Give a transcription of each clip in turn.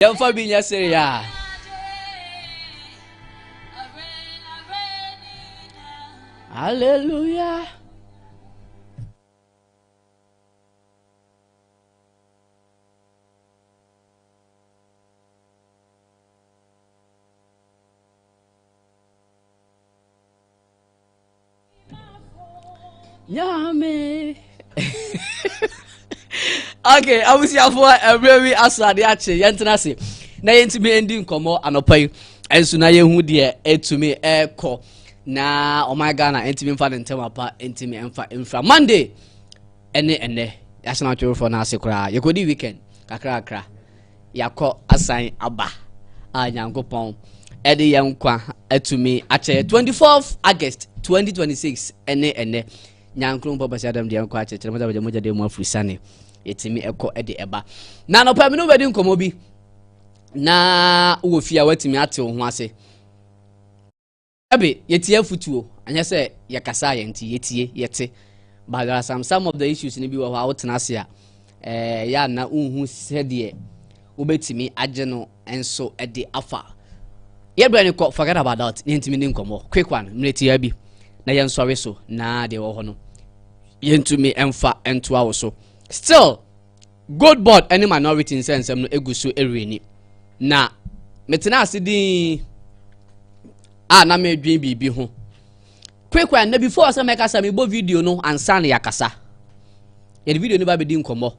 Yɛn fa bi nya sere ya. Hallelujah. Yame. Okay, I was here for a very asade ache yentena se. Na yentime endi nkomo anopai. Enso na yehu de etumi ekọ na oh my God na entime mfa ntem apa entime emfa Monday ene national tour for na sekura yekodi weekend kakra yakọ asan aba a nyankopon ede yankwa etumi ache 24th August 2026 ene nyankron papa sadam de yankwa ache chemada moja de mu afrisane etimi ekọ ede eba na no pa me no bedi nkomo bi na wo fia watimi ate ho ase ebe yetie futuo anya se yakasa yenti yetie yete but there are some of the issues ni bi wo ha wotena ase a ya na unhu sede obetimi age no enso ede afa yebra ni forget about that yentimi ni nkomo quick one mleti ya bi na yensori so na de wo ho no yentumi emfa ento awo so still good board any minority in sense no eguso ereni na metena asidi na me dwen bibi ho quick one na before say make asa me bo video no ansa na yakasa ye video no ba be di nkomo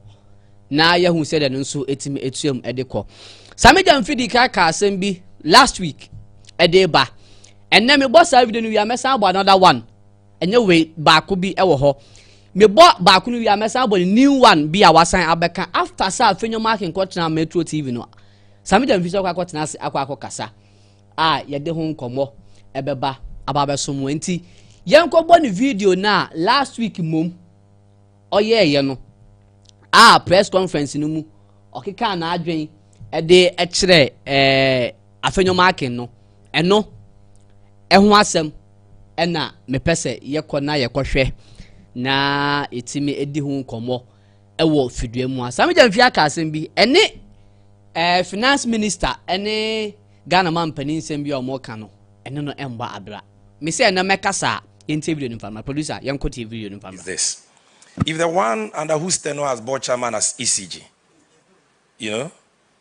na ya hu said no nso etimi etuam edekọ sameja mfidi ka asem bi last week edeba enne me bo sa video no wi amesa abo another one enye we ba ko bi ewo ho me bo ba ko no wi amesa abo new one bi a wasan abeka after sa afenyo marking kotena Metro TV no sameja mfidi kwa kotena akwa kasa ye de ho nkomo ebeba ababe somo enti yenko bo ni video na last week mom oyeye no press conference no mu okeka na adwen ede ekire afenyo marking no eno eho asem ena mepese yekọ na yekohwe na etimi edi ho nkomo ewo fidua mu asameja mfi aka asem bi ene finance minister ene Ghana man panin sem bi o mo ka no ene no emba abra me say na mekasa interview no fama producer yanko TV no fama this if the one under whose tenure has board chairman as ECG,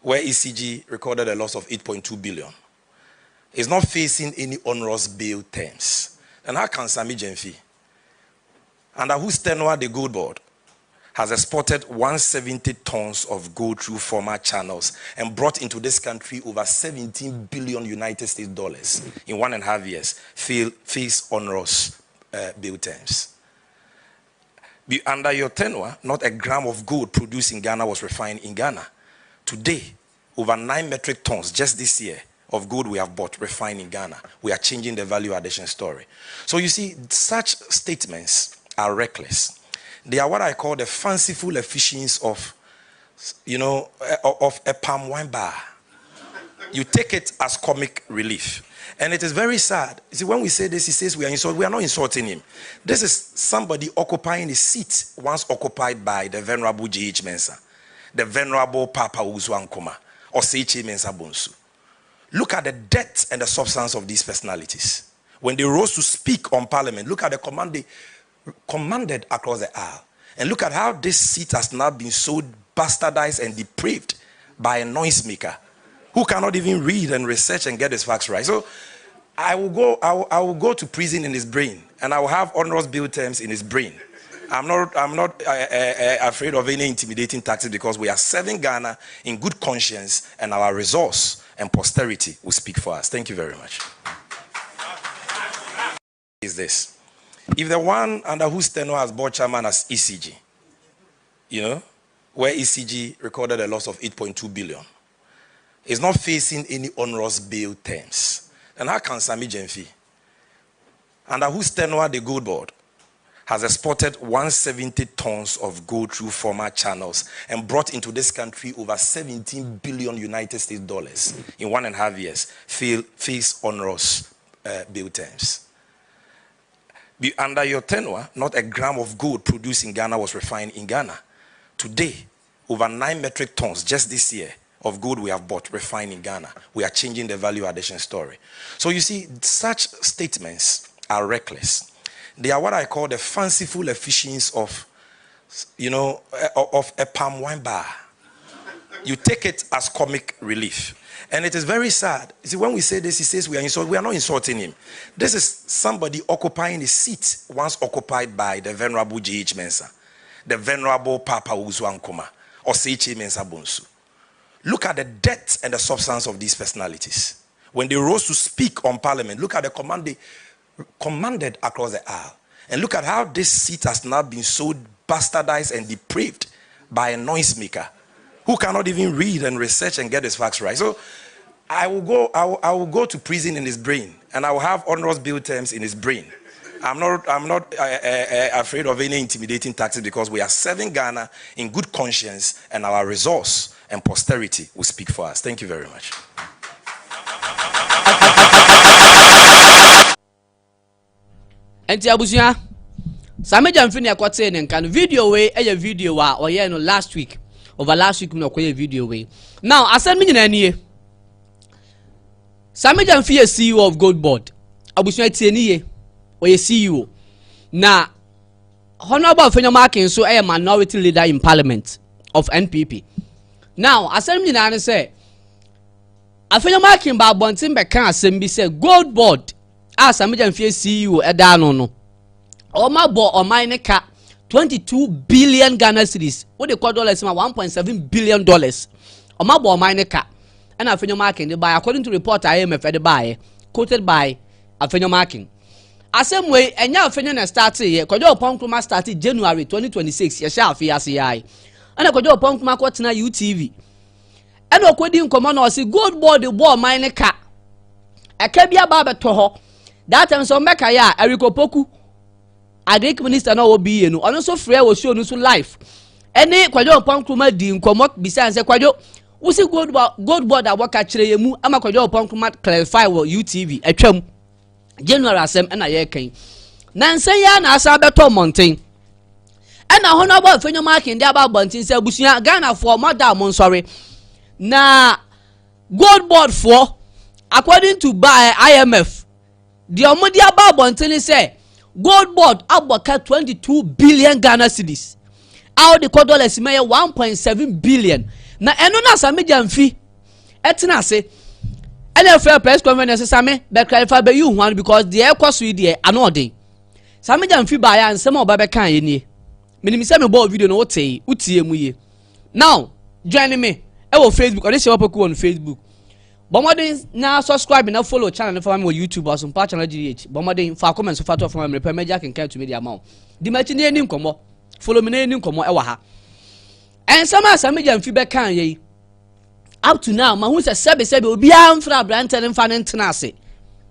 where ECG recorded a loss of 8.2 billion, is not facing any onerous bail terms, then how can Sami Jenfi, under whose tenure the gold board has exported 170 tons of gold through former channels and brought into this country over 17 billion United States dollars in 1.5 years, face onerous bail terms? Under your tenure, not a gram of gold produced in Ghana was refined in Ghana. Today, over 9 metric tons just this year of gold we have bought refined in Ghana. We are changing the value addition story. So you see, such statements are reckless. They are what I call the fanciful efficiencies of, of a palm wine bar. You take it as comic relief. And it is very sad. You see, when we say this, he says we are not insulting him. This is somebody occupying a seat once occupied by the Venerable J.H. Mensah, the Venerable Papa Uzu Ankoma, or Seiche Mensah Bonsu. Look at the depth and the substance of these personalities. When they rose to speak on Parliament, look at the command they commanded across the aisle. And look at how this seat has now been so bastardized and depraved by a noisemaker who cannot even read and research and get his facts right. So I will go to prison in his brain, and I will have onerous bail terms in his brain. I'm not afraid of any intimidating tactics, because we are serving Ghana in good conscience, and our resource and posterity will speak for us. Thank you very much. Is this? If the one under whose tenure has board chairman as ECG, where ECG recorded a loss of 8.2 billion, is not facing any onerous bail terms, then how can Sami Jenfi, under whose tenure the gold board has exported 170 tons of gold through former channels and brought into this country over 17 billion United States dollars in 1.5 years, face onerous bail terms? Under your tenure, not a gram of gold produced in Ghana was refined in Ghana. Today, over 9 metric tons just this year of gold we have bought, refined in Ghana. We are changing the value addition story. So you see, such statements are reckless. They are what I call the fanciful efficiency of, of a palm wine bar. You take it as comic relief. And it is very sad. You see, when we say this, he says we are not insulting him. This is somebody occupying a seat once occupied by the Venerable J.H. Mensah, the Venerable Papa Uzu Ankoma, or C.H. Mensah Bonsu. Look at the depth and the substance of these personalities. When they rose to speak on Parliament, look at the command they commanded across the aisle. And look at how this seat has now been so bastardized and depraved by a noisemaker who cannot even read and research and get his facts right. So I will go to prison in his brain, and I will have honorous bill terms in his brain. I'm not afraid of any intimidating tactics, because we are serving Ghana in good conscience, and our resource and posterity will speak for us. Thank you very much. Enti abusia Same Jamfini akwate ne nkan video we eye video wa oye no last week no koye video we. Now asem me nyina nie. Same Jamfi CEO of Gold Board. Abusia tie nie. Oye CEO. Na Honorable Afenyo Akin so eye minority leader in parliament of NPP. Now asem nyina ne say Afenyo Akin ba bontin be kan asem bi say Gold Board Same Jamfi CEO eda no Oma bo omaine ka 22 billion Ghana cedis. What they call dollars $1.7 billion. Oma bo omaine ka. And Afenyo Akin they buy according to report IMF they buy quoted by Afenyo Akin. Asem way enya Afenyo na start here. Kojo Oponkroma started January 2026. Ye sha afi asiyai. And Kojo Oponkroma kwatena UTV. And okwedi nkomo na osi Gold Board the bo omaine ka. Ekebia ba beto ho. That time so meka ya Eriko Poku Agric minister na obi ye no ono so frɛ wo show no so life ene Kwajo Oponkroma di nkomo bisa nse Kwajo wusi Gold Board aboka kire yemu ama Kwajo Oponkroma clarify wo UTV atwam January asem na ye kan na nsen ya na asa beto mountain ena hono ba Afenyo Akin dia ba bontin se abusuya Ghana for madam sorry na Gold Board for according to by IMF the omodia ba bontin say Gold Board aboka 22 billion Ghana cedis. How the dollars may 1.7 billion. Na eno na Same Jamfi etina se. Any fair press conference Same be clarify be you one because the air cost we there anode. Same Jamfi ba ya nsem oba be kan ye nie. Minim se me bo video no wotie mu ye. Now, join me e wo Facebook or this Wapoku on Facebook. Bomodin na subscribe na follow channel for me on YouTube or some channel GH. Bomodin for comments for for me repair media can to media amount. Di machi ne ni nkomo. Follow me ne ni nkomo e wa ha. En sama Same Jamfi be kan ye. Up to now, ma hu se sebe obi amfra brante ne mfa ne ntena ase.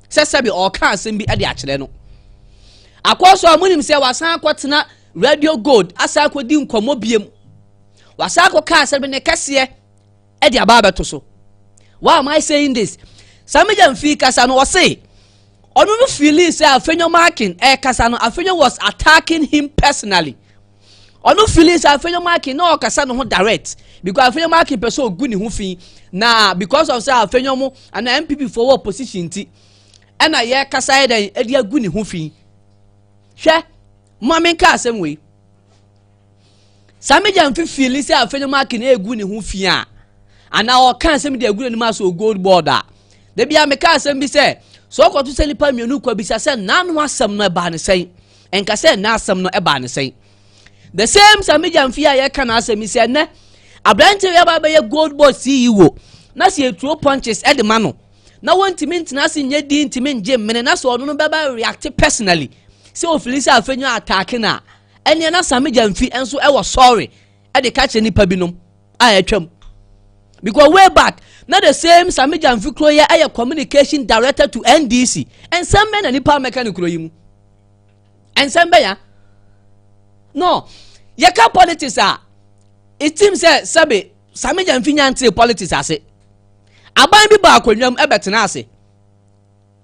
Se sebe o kan asem bi e de akere no. Akwoso amunim se wasan akotena Radio Gold asa akodi nkomo biem. Wasa akoka sebe ne kase e de aba beto so. Why am I saying this? Same Jamfi kasa no say ono no feeling say Afenyo Akin kasa no Afenyo was attacking him personally. Ono feeling say Afenyo Akin no kasa no direct because Afenyo Akin person ogu ni hu fi na because of say Afenyo mo and MPP for what position ti and na ye kasa den e dia gu ni hu fi hwe mama nka asem we Same Jamfi feeling say Afenyo Akin egu ni hu fi a ana o kan sem de agure ni ma so Gold Board a de bia me kan sem bi se so ko to seli pa mienu kwa bi se na no asem no e ba ne sen enka se na asem no e ba ne sen the same Same Jamfi a ye kan asem se ne abrante we ba be ye Gold Board CEO na se etro punches e de ma no na wontimi ntina se nye di ntimi nje mene na so no be ba react personally se o feel se Afenyo attack na ene na Same Jamfi enso e wo sorry e de ka che nipa binom a etwam. Because way back, not the same Same Jamfi Kroya a communication director to NDC. And some men and nipa mechanical you. And some beya. No. Yaka politics are. It seems that Same Jamfi nyanti politics ase. Aban bi ba akwanyam ebetena ase.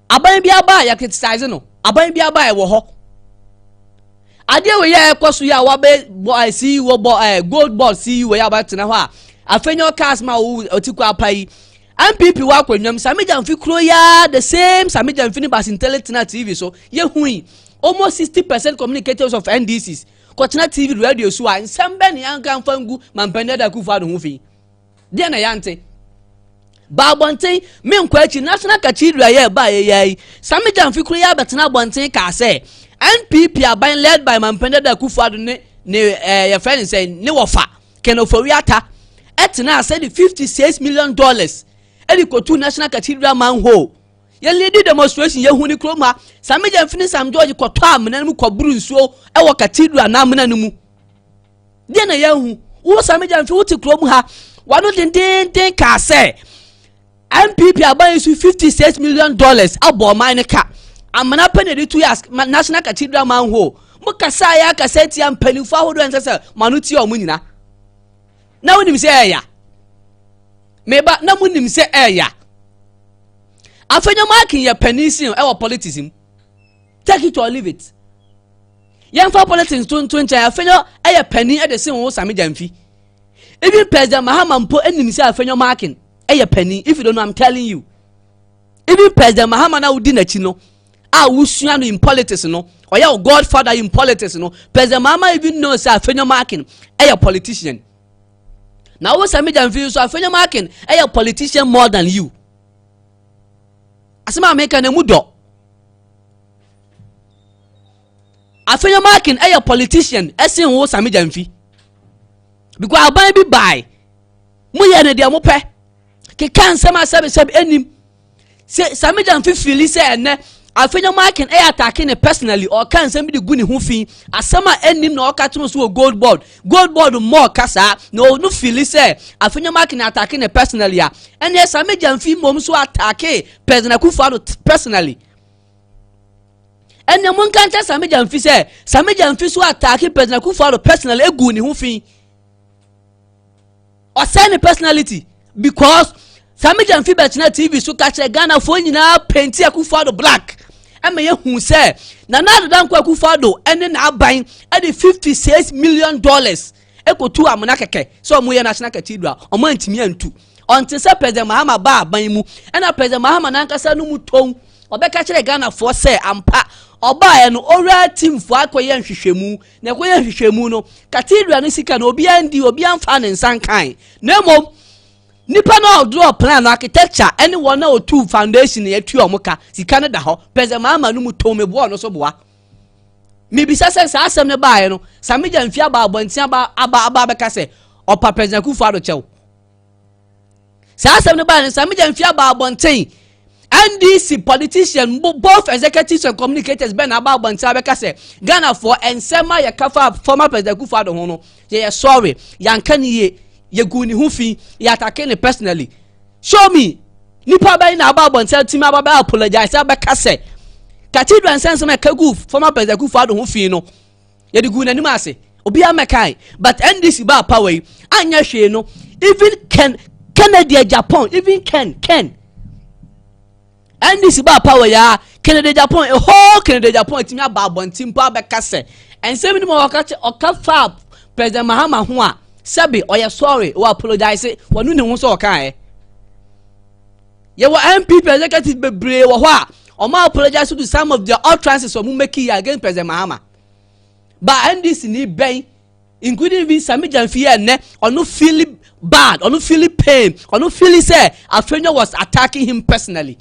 Aban bi aba ya criticize no. Aban bi aba e wo ho. Ade we ya ekoso ya wa be CEO Gold Board CEO ya ba tena ho a afenyo cars ma otikwa apai MPP wa kwanyam Samija mfi kro ya the same Samija mfi ni bas intelligent TV so ye hui almost 60% communicators of NDCs Kotena TV radio so an sembe ni anka mfangu mampende da kufa do hufi dia na yante ba bonten me nkwachi national cathedral ye ba ye Samija mfi kro ya betena bonten ka say NPP aban led by mampende da kufa do ne ye friend say ne wofa kenofowiata etena say the $56 million edi kotu national cathedral manhole ye lead demonstration ye huni kroma Samija mfini Sam George koto amena mu koburu nsuo e wo cathedral na amena mu de na ye hu wo Samija mfi wuti krom ha wano den ka say MPP aban su $56 million abo man ka amena penedi 2 years national cathedral manhole mu kasa ya kaseti am penifa hodo ensese manuti o munyina na wonim se ya meba na munim se ya afenya makin ya penisin e wo politicism take it or leave it yan fa politics to ncha afenya e ya penin e de sin wo Samija mfi even President Mahama mpo enim se afenya makin e ya penin if you don't know I'm telling you even President Mahama na udi na chi no a wusua no in politics no or ya godfather in politics no President Mahama even know se afenya makin e ya politician. Now wo Samija mfi so afenya makin e ya politician more than you asema America na mudo afenya makin e ya politician esin wo Samija mfi because aban bi bai mu ye ne de mo pe ke kan sama sabe enim se Samija mfi fili se ene afenya makin e attacking ne personally or kan sem bi gu ne ho fi asama enim na okatun so gold board more kasa no feel say afenya makin attacking ne personally ya ene Samija mfi mom so attack President Akufo-Addo personally ene mun kan ta Samija mfi say Samija mfi so attack President Akufo-Addo personally egu ne ho fi or say ne personality because Samija mfi betna TV so catch Ghana for nyina paint Akufo-Addo black ema ye hu say na dan kwa Akufo-Addo ene na aban e de $56 million ekotu amuna keke so omo ye national cathedral omo antimi antu onte se President Mahama ba aban mu ena President Mahama na nkasa no mu ton obeka kire Ghana for say ampa oba ye no ora team fo akoye nhwehwemu na akoye nhwehwemu no cathedral no sika na obi andi obi amfa ne nsankan na mom nipa na draw plan architecture anyone na otu foundation ya tu omuka sika ne da ho President Mahama no mu ton mebo no so boa mi bisa se sa asem ne baaye no Samija mfi aba abonti aba beka se opa President Akufo-Addo chew sa asem ne baaye Samija mfi aba abonti NDC politician both executives and communicators ben aba abonti beka se Ghana for ensema ya kafa former President Akufo-Addo ho no ye sorry yanka ni ye gu ni hu fi ya attack ne personally show me nipa ba na aba abonti team aba apologize beka se cathedral sense me kagu former President Akufo-Addo hu fi no ye de gu na nim ase obi amekai but NDC ba power anya hwe no even Canada Japan even Ken NDC ba power ya Canada Japan a whole Canada Japan team aba abonti mpo abeka se ensem ni mo oka fa President Mahama ho a sabi oya sorry o apologize wonu ne ho so oka ye wa MPP executive bebre wo ho a o ma apologize to some of the utterances of make against President Mahama but NDC ni ben including even Samija mfi ne onu feel bad onu feel pain onu feel say Afenyo was attacking him personally.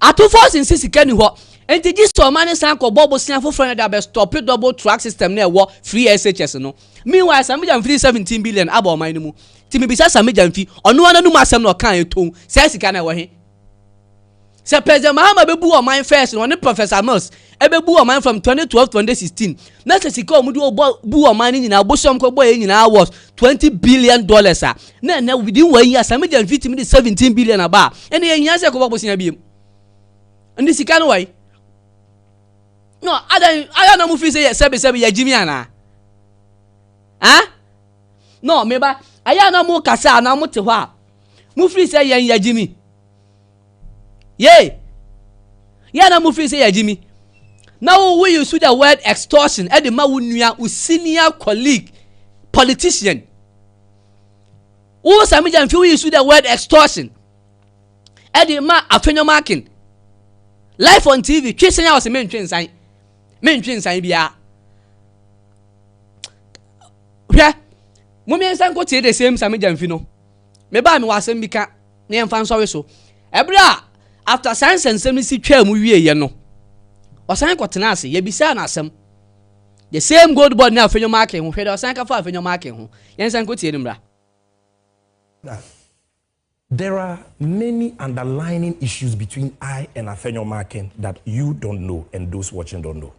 Atu force in sika ni ho. Enti ji so man san ko bobo sian foforo na be stop double track system na e wo free SHS no. Meanwhile Samijam free 17 billion aba o man ni mu. Ti me bisa Samijam fi ono wana nu masem na o kan eton. Se sika na e wo he. Se President Mahama be bu o man first no ne Professor Mills e be bu o man from 2012 to 2016. Na se sika o mu do bu o man ni na bosom ko boy nyina was $20 billion ah. Na within 1 year Samijam fi ti me 17 billion aba. Ene yen nya se ko bobo sian biem. Ndi sika no wai. No, I don't know if say sebi ya Jimmy ana. Huh? No, meba aya na mo kasa na mo te ho a. Mu free say ya Jimmy. Yay. Ya na mu free say ya Jimmy. Now we use the word extortion e de ma wo nua wo senior colleague politician. Wo Samijam fi we use the word extortion. E de ma afenyo marking. Live on TV, twesen ya o se mentwen san. Mentwen san bia. Hwe. Mo me san ko tie the same Samijam fi no. Me ba me wasem bi ka na emfa nsowe so. Ebra after science and semisi twa mu wie ye no. Osan ko tena ase ye bisa na asem. The same gold board na afenyo market ho hwe de osan ka fa afenyo market ho. Yen san ko tie ni mra. There are many underlying issues between I and Afenyo Marken that you don't know and those watching don't know.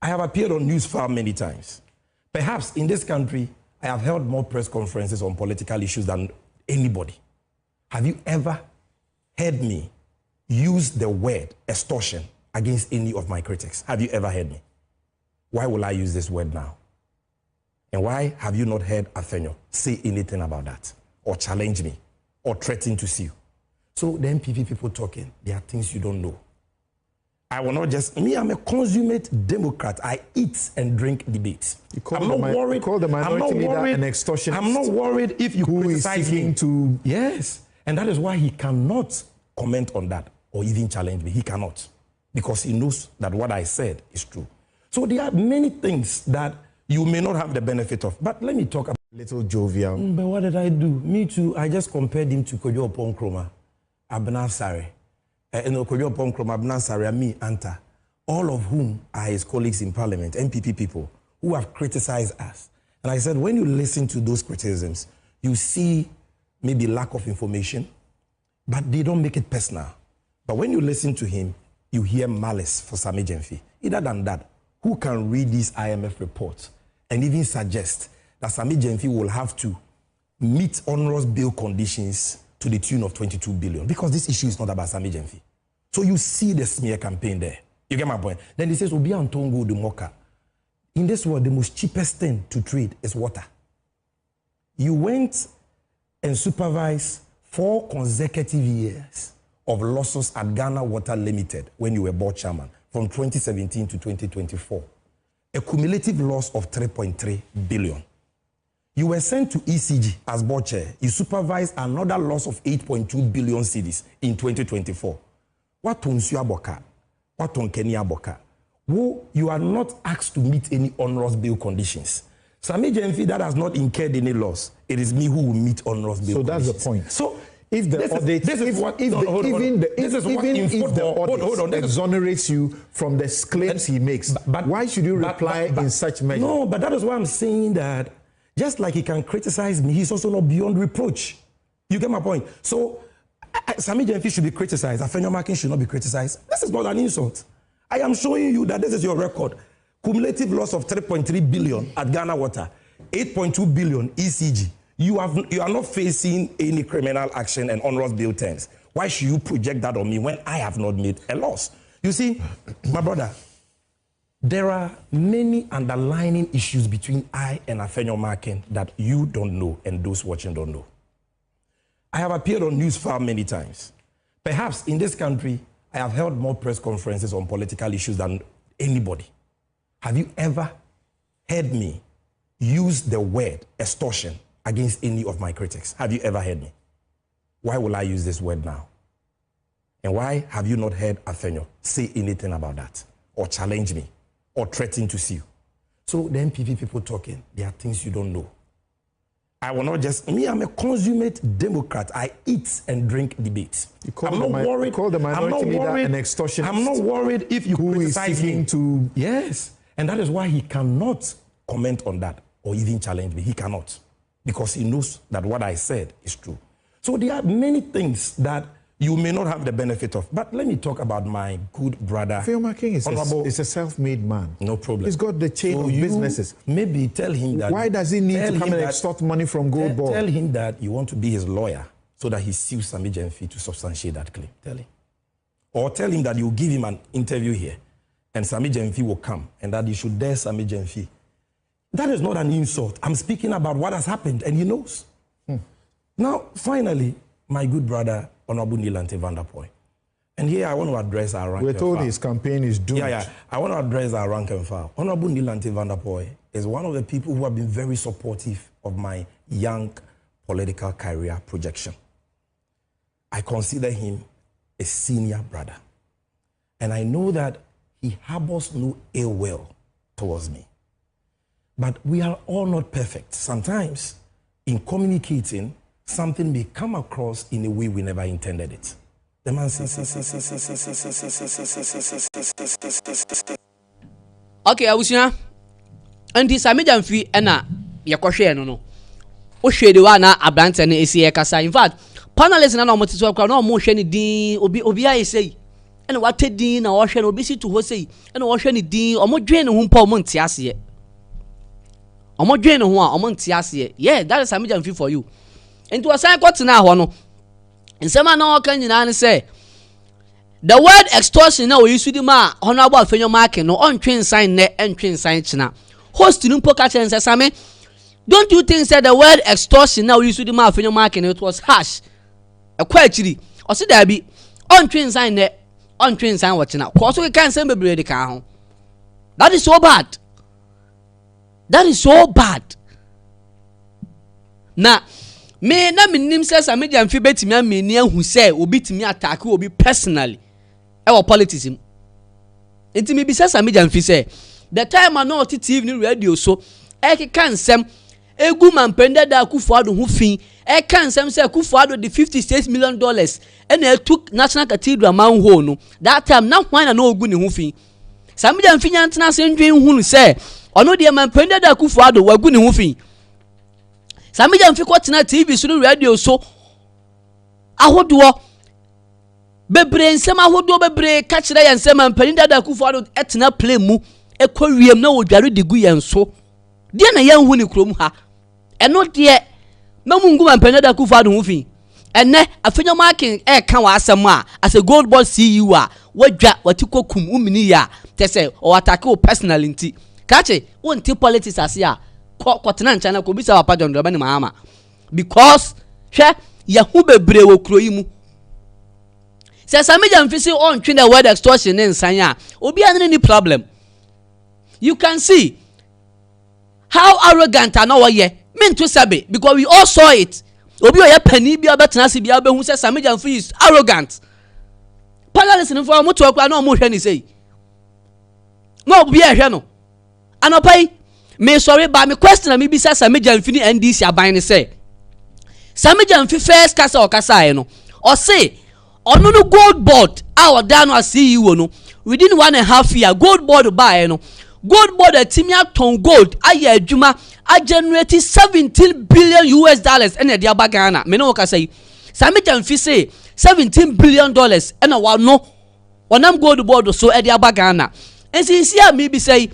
I have appeared on news far many times. Perhaps in this country, I have held more press conferences on political issues than anybody. Have you ever heard me use the word extortion against any of my critics? Have you ever heard me? Why will I use this word now? And why have you not heard Afenyo say anything about that or challenge me or threaten to sue? So the MPP people talking, there are things you don't know. I will not just, me, I'm a consummate Democrat. I eat and drink debates. I'm not worried. You call the minority leader an extortionist. I'm not worried if you criticize him. To... Yes. And that is why he cannot comment on that or even challenge me. He cannot. Because he knows that what I said is true. So there are many things that you may not have the benefit of. But let me talk about little jovial. But what did I do? Me too. I just compared him to Kojo Ponkroma, Abna Sare. Kojo Ponkroma, Abna Sare, me, Anta. All of whom are his colleagues in parliament, MPP people, who have criticized us. And I said, when you listen to those criticisms, you see maybe lack of information, but they don't make it personal. But when you listen to him, you hear malice for Samijam Fi. Either than that, who can read these IMF reports and even suggest that Samijam Fi will have to meet onerous bail conditions to the tune of 22 billion? Because this issue is not about Samijam Fi. So you see the smear campaign there. You get my point? Then he says, Obi Antongo de Moka. In this world, the most cheapest thing to trade is water. You went and supervised 4 consecutive years of losses at Ghana Water Limited when you were board chairman, from 2017 to 2024. A cumulative loss of 3.3 billion. You were sent to ECG as board chair. You supervised another loss of 8.2 billion cedis in 2024. What on Suaboka? What on Kenya Boka? You are not asked to meet any onerous bail conditions. Samijam Fi that has not incurred any loss, it is me who will meet onerous bail conditions. So that's the point. So if the audit, even if the audit exonerates you from the claims he makes, but why should you reply in such measure? No, but that is why I'm saying that just like he can criticize me, he's also not beyond reproach. You get my point? So Samijam Fi should be criticized. Afenyo Marken should not be criticized. This is not an insult. I am showing you that this is your record. Cumulative loss of 3.3 billion at Ghana Water, 8.2 billion ECG. You are not facing any criminal action and onerous bail terms. Why should you project that on me when I have not made a loss? You see, my brother, there are many underlying issues between I and Afenyo Marken that you don't know and those watching don't know. I have appeared on news far many times. Perhaps in this country, I have held more press conferences on political issues than anybody. Have you ever heard me use the word extortion against any of my critics? Have you ever heard me? Why will I use this word now? And why have you not heard Afenyo say anything about that or challenge me or threaten to sue? So the MPP people talking, there are things you don't know. I will not just, me, I'm a consummate Democrat. I eat and drink debates. I'm not worried. Call the minority leader an extortionist. I'm not worried if you criticize him. To... Yes. And that is why he cannot comment on that or even challenge me. He cannot. Because he knows that what I said is true. So there are many things that you may not have the benefit of. But let me talk about my good brother. Fioma King is a self-made man. No problem. He's got the chain of businesses. Maybe tell him that. Why does he need to come and extort money from Gold Board? Tell him that you want to be his lawyer so that he sues Sammy Jemfi to substantiate that claim. Tell him. Or tell him that you give him an interview here and Sammy Jemfi will come and that you should dare Sammy Jemfi. That is not an insult. I'm speaking about what has happened and he knows. Now, finally, my good brother, Honorable Nilante Vanderpoy. And here I want to address our rank. We're told his campaign is doomed. Yeah. I want to address our rank and file. Honorable Nilante Vanderpoy is one of the people who have been very supportive of my young political career projection. I consider him a senior brother. And I know that he harbors no ill will towards me. But we are all not perfect. Sometimes, in communicating, something may come across in a way we never intended it. The man says, okay, Abusua. Anti Sammy Jemfi ena yakohwe no. O hwede wa na abrante na esi ekasa. In fact, panelists na omo tiso akwa na omo hwe ni din obi ayesei. Ena wate din na wo hwe na obi si to ho sei. Ena wo hwe ni din omo dwen ne ho mpa omo nte ase. Omo dwen ne ho a omo nte ase. Yeah, that is Sammy Jemfi for you. Into a sign got na ho no. Nsema na o kan nyina ne say the word extortion na o yisu di ma honorable afenyo mark no on twin sign ne entwin sign china. Host nu poka chen say Sammy, don't you think say the word extortion na o yisu di ma afenyo mark no it was harsh? E kwa achiri. O se da bi on twin sign ne on twin sign wo china. Ko so kan say bebre de kan ho. That is so bad. That is so bad. Na me na minim say Sammy Jemfi betimi ameni ahu say obi timi attack obi personally e wo politics im enti me bi say Sammy Jemfi say the time I know TV ni radio so e keka nsem egu mampende da Kufuado ho fin e kan nsem say Kufuado the $56 million and e took National Cathedral manhole no that time na hwan na ogu ni ho fin Sammy Jemfi nyantena se ndwen hunu say ono de mampende da Kufuado wagu ni ho fin Sammy Jemfi kwatena TV so radio so ahodo bebre nsem ahodo bebre ka kire ya nsem ampani dada Kufuado etena play mu ekowiem na wodware digu yen so de na yan hu ni krom ha eno de mamungu ampani dada Kufuado hu fi enne afenyo marking kan wa asem a as a Gold Board CEO a wadwa watikokum umini ya tese o attack o personality kache wonti politics ase a kwatena nchana ko bisa papa John Dramani Mahama because hwe yahu bebre wo kuro yi mu se Sammy Jemfi say on twe the word extortion in sanya obi any problem. You can see how arrogant and our ye mean to sabe because we all saw it. Obi oye pani bi obetena se bi abehu say Sammy Jemfi is arrogant. Panelists no for mo to akwa na mo hwe ni say no obi e hwe no anopai me sorry but me question me be say Sammy Jemfi ni NDC aban ni say Sammy Jemfi first kasa o kasa no o say ono no Gold Board our down as CEO no within 1.5 year Gold Board buy no Gold Board atimi aton gold aye adwuma a generate $17 billion and e dia bagana me no kasa yi Sammy Jemfi say $17 billion and a wano wanam Gold Board so e dia bagana ensi sia me be say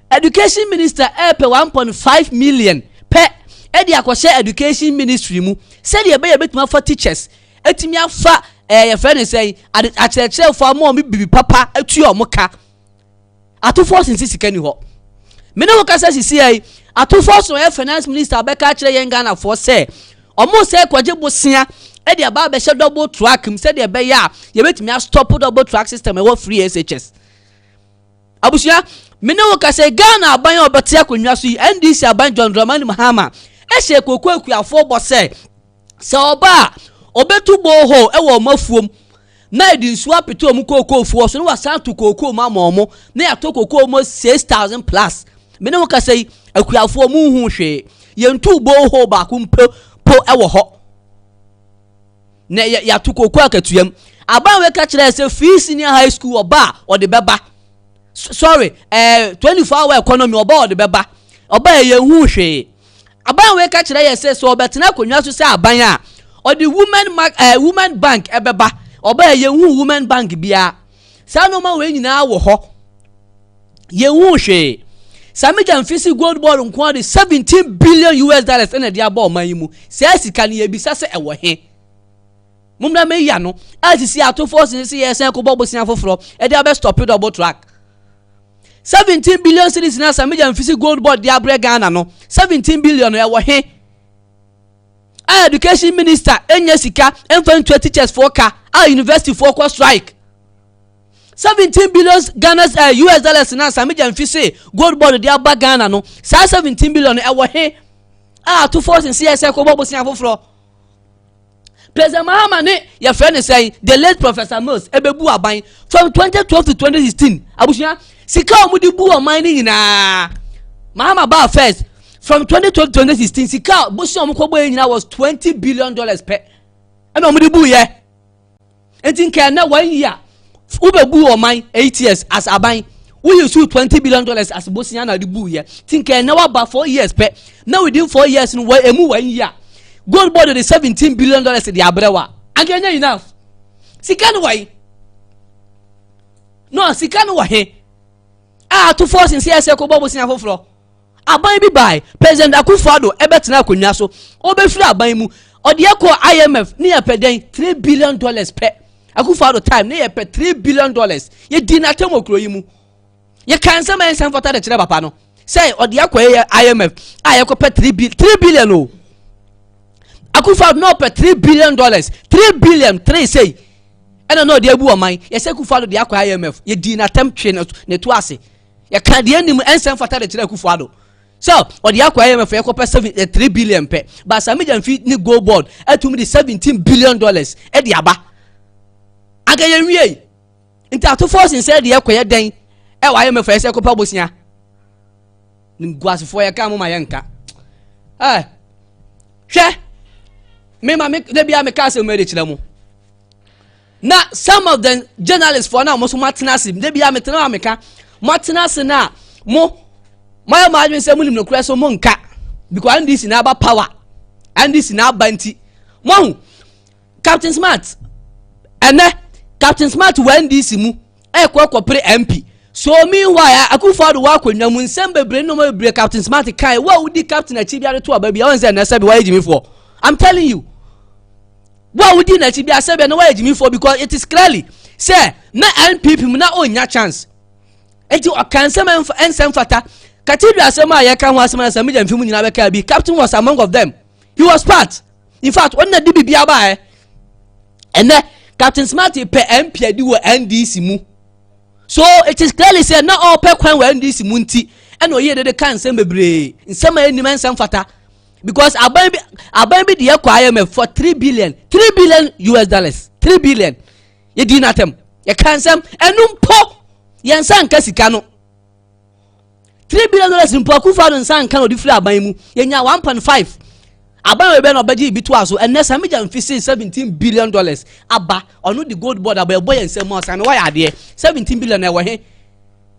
Education Minister pay 1.5 million per edi akwose education ministry mu said ye be betuma for teachers etimi afa ye friend say acheche for mo mi bibi papa atu omoka atofo sinsi sikani ho me no kasa sisi ai atofo so ye finance minister be ka kire yen Ghana for say omo say kwaje bosia edi aba be she double track m said ye be ya ye betumi stop double track system e wo free SHS abusia mene wo ka say Ghana aban obete akonwa so NDC aban John Dramani Mahama e she koku akuafo bo say se oba obetu boho e wo mafuom na edinsu apeto mu kokofuo so no wasan to koko ma momo na ya to koko mo 6000 plus mene wo ka say akuafo mu hu hwe yentu borehole ba ku po ewo ho na ya to kokwa akatuam aban we ka kire say free senior high school oba or the beba sorry 24-hour economy oba or the beba oba ye hu hwe aban we ka kire say so obetena konwa so say aban a or the woman bank ebeba oba ye hu woman bank bia sa no ma we nyina wo ho ye hu hwe Samija mfisi gold board nko de 17 billion US dollars na dia ba o man yimu se sika ne ye bisa se ewo he mumna me ya no asisi ato force se ye sen ko bobo sian foforo e dia be stop double track 17 billion cedis na Samija mfisi gold board dia bre Ghana no 17 billion ewo he education minister enya sika enfan 20 teachers for ka university for ko strike 17 billion Ghana's US dollars na Samija mfisi gold board dia ba Ghana no sa 17 billion ewo he to force CSA ko bobo sian foforo President Mahama ne your friend is saying the late Professor Mills ebebu aban from 2012 to 2016 abushia sika omudi bu aman ni nyina Mahama ba first from 2012 to 2016 sika bushi omkobo nyina was $20 billion per and omudi bu ye entin kan na 1 year ubebu aman 8 years as aban we use $20 billion as bushi na di bu ye tin kan na wa ba 4 years per now within 4 years no emu 1 year gold board the $17 billion the abrewa agenya enough sika no why no sika no why to force in CSA ko bobo sian foforo aban bi bai president Akufo-Addo ebetena akonwa so obefiri aban mu ode ko IMF ne ye peden $3 billion per Akufo-Addo time ne ye pe $3 billion ye di na tem okro yi mu ye kan se man san fota de kire papa no say ode ko IMF ye ko pe 3 billion o Akufo-Addo no per $3 billion 3 billion 3 say eno no de abu oman ye say Akufo-Addo de akwa IMF ye di na tem twe ne to ase ye kan de anim ensan fata de kire Akufo-Addo so ode akwa IMF ye ko per 3 billion per but Samija mfi ni gold board atumi de $17 billion e de aba aga ye wie nti ato force inside de akwa ye den e wa IMF ye say ko pa bosia ni guasefo ye ka mo ma ye nka hwe me de bia me ka se me de kire mu na some of the journalists for now mo so matenase de bia me tena me ka matenase na mo my imagine say munim no kura so mo nka because this na about power and this na banti mo Captain Smart Captain Smart when this mu e ko pre MP so meanwhile Akufo-Addo wa konwa mu nsem bebre no mo bebre Captain Smart kai wa udi captain achi bia to aba bia on say na sabi wa ejimi for I'm telling you what would you not be a seven away for because it is clearly say na NPP na onya chance eti o kan some ensem fata cathedral asema ya kan wasema na Samija mfimu nyina beka bi captain was among of them he was part in fact when na dibi bia ba and Captain Smart pe MP adi wo NDC mu so it is clearly say na all pe kwan wo NDC mu nti and o ye de kan nsem bebre nsem anim ensem fata because aban bi de kwa IMF for $3 billion US dollars 3 billion ye di natem ye kansam enum po ye nsan ka sika no $3 billion mpo Akufo-Addo nsan kan odi firi aban mu ye nya 1.5 aban we be no baji bi to aso enne Samija mfisi $17 billion aba onu the gold board aba boy nsam o san why ade $17 billion e wo he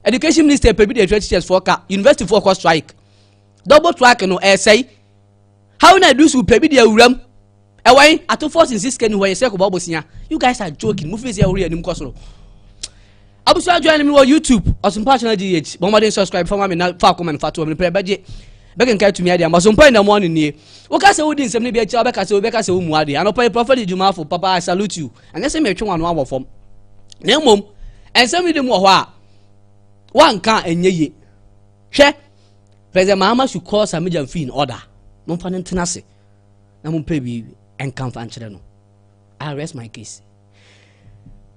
education minister pe bi de teachers for ka university for cost strike double track no say how na do so pe bi de awuram e wan ato force in 6 where you say ko bobosia you guys are joking move face awuri anim kosoro abusu join me on YouTube Osompa channel DH bomade subscribe for me na fa comment fa to me pre beje begen kai to me ade Osompa na morning nie wo ka se wodi nsem ne bi achi obeka se wo mu ade anopa prophet Juma for papa I salute you and say me twe wan wa fom na mom ensem di mu ho a wanka enyeye hwe President Mahama should call Samija mfi in order no fa ntenase na mo pe bi enkan fa nkyere no I rest my case.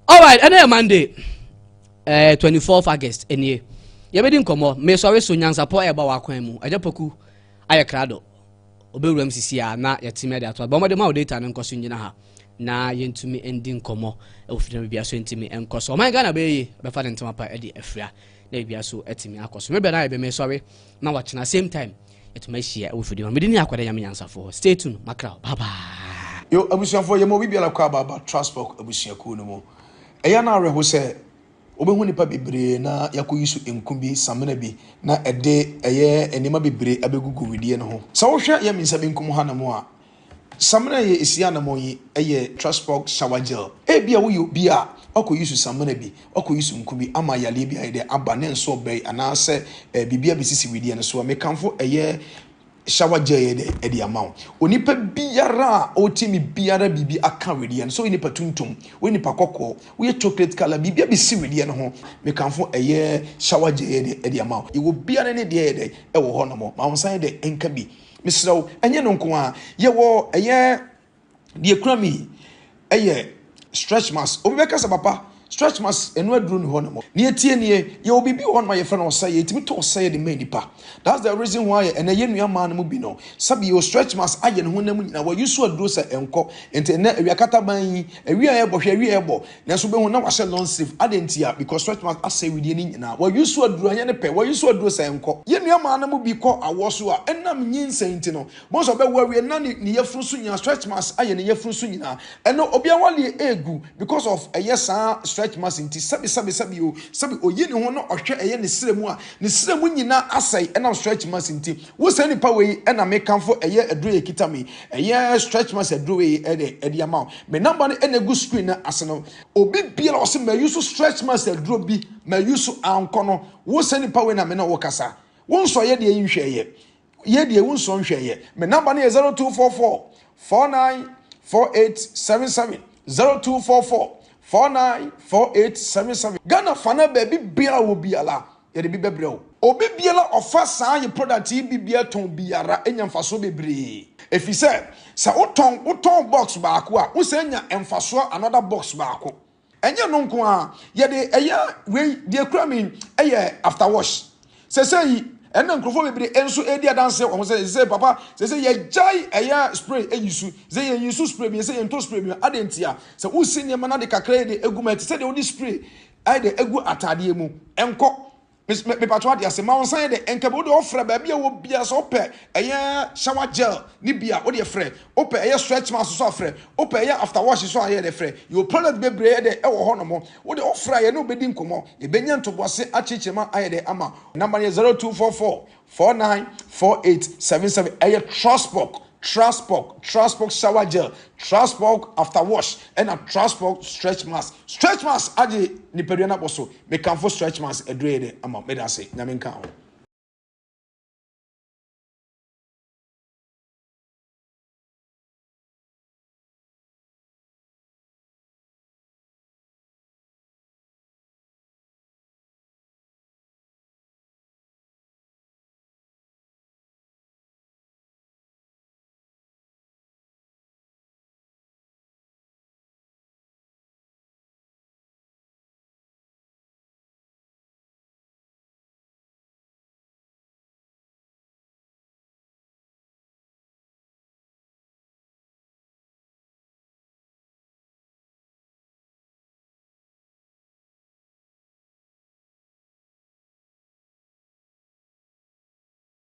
All right, and Monday 24th August enie ye bedi nkomo me sorry so nyansa po e ba wa kwan mu ajapoku ayekrado obewuram sisi a na yetime de ato ba mo de ma data no nkoso nyina ha na yentumi endi nkomo e ofina bia so entimi enkoso man Ghana be yi be fa ntema pa e de afria na bia so etimi akoso me be na ye be me sorry na wa chena same time etumashia ofidi ma medini akwada ya menyansafo stay tuned makra baba yo abusuafo ye mo bibia la kwa baba transport abusuaku no mo eya na areho se obehu nipa bebre na yakoyisu enkumbi samena bi na ede eye enema bebre abegugu widie no ho sa wo hwe ye minsa benkum ha na mo a samena ye esia na mo yi eye transport shower gel ebia wo yo bia okoyisu samena bi okoyisu nkumbi ama yale bia ide aba ne nso bei anase bibia bisisi widie no so me kanfo eye shower gel edi amount onipa biara otimi biara bibi aka wedie so onipa tuntum onipa kokko we chocolate color bibia bisi wedie no ho me kanfo eye shower gel edi amount iwo biara ne de ewo ho no mo ma wonsan de enka bi misraw enye no nko a ye wo eye de ekrami eye stretch mask obi beka sa papa stretch mask enu aduru ni ho no mo ne etie ne ye obibi ho no ma ye fa no say etimi to say de me nipa that's the reason why ene ye nua ma no mu bi no sabi yo stretch mask aye ne ho na mu nyina wa yusu aduru sa enko ente na awiakata ban yi awia ye bo hwe awia ye bo na so be hu na wa hye long sleeve adentia because stretch mask asay widie ni nyina wa yusu aduru anya ne pe wa yusu aduru sa enko ye nua ma no mu bi ko awoso a enam nyinsa nti no mo so be wa wie na ne yefuru so nyina stretch mask aye ne yefuru so nyina eno obia wale egu because of ayesa stretch mask inti sabi oyi ne ho no ohwe eye ne sremu a ne sremu nyina asai ena stretch mask inti wo se nipa we ena me kanfo eye aduro ekita me eye stretch mask aduro we ede amount me number no ena gu screen na aseno obi bia o se ma use stretch mask aduro bi ma use anko no wo se nipa we na me na wo kasa wo nso ye de nhwe ye de wo nso nhwe ye me number no 0244 494877 0244 494877 Ghana fana baby biara wo biala ye de bi bebre o obi biala ofa san ye product yi bibia ton biara enya mfaso bebre efise sa uton box baako a wo se enya mfaso another box baako enye no nko a ye de eya we de ekura mi eye after wash se say ena nkrofo bebre enso edi adanse o se papa se ye jai eya spray eyisu se ye yisu spray bi se ye nto spray bi adentia se usi ne mana de kakra de egumati se de odi spray ai de egu atade mu enko me patwa de ase ma onsan de enkabo de ofra ba bia wo bia so pe eya shower gel ni bia wo de frɛ ope eya stretch mask so afrɛ ope eya after wash so aye de frɛ your product bebre de ewo ho no mo wo de ofra ye no bedi nkomo e benya ntobose achichema aye de ama number 0244 494877 eya Transport shower gel, Transport after wash, and a Transport stretch mask. Stretch mask, aje ni periana boso. Me kanfo stretch mask edrede ama medase. Nyamin kan.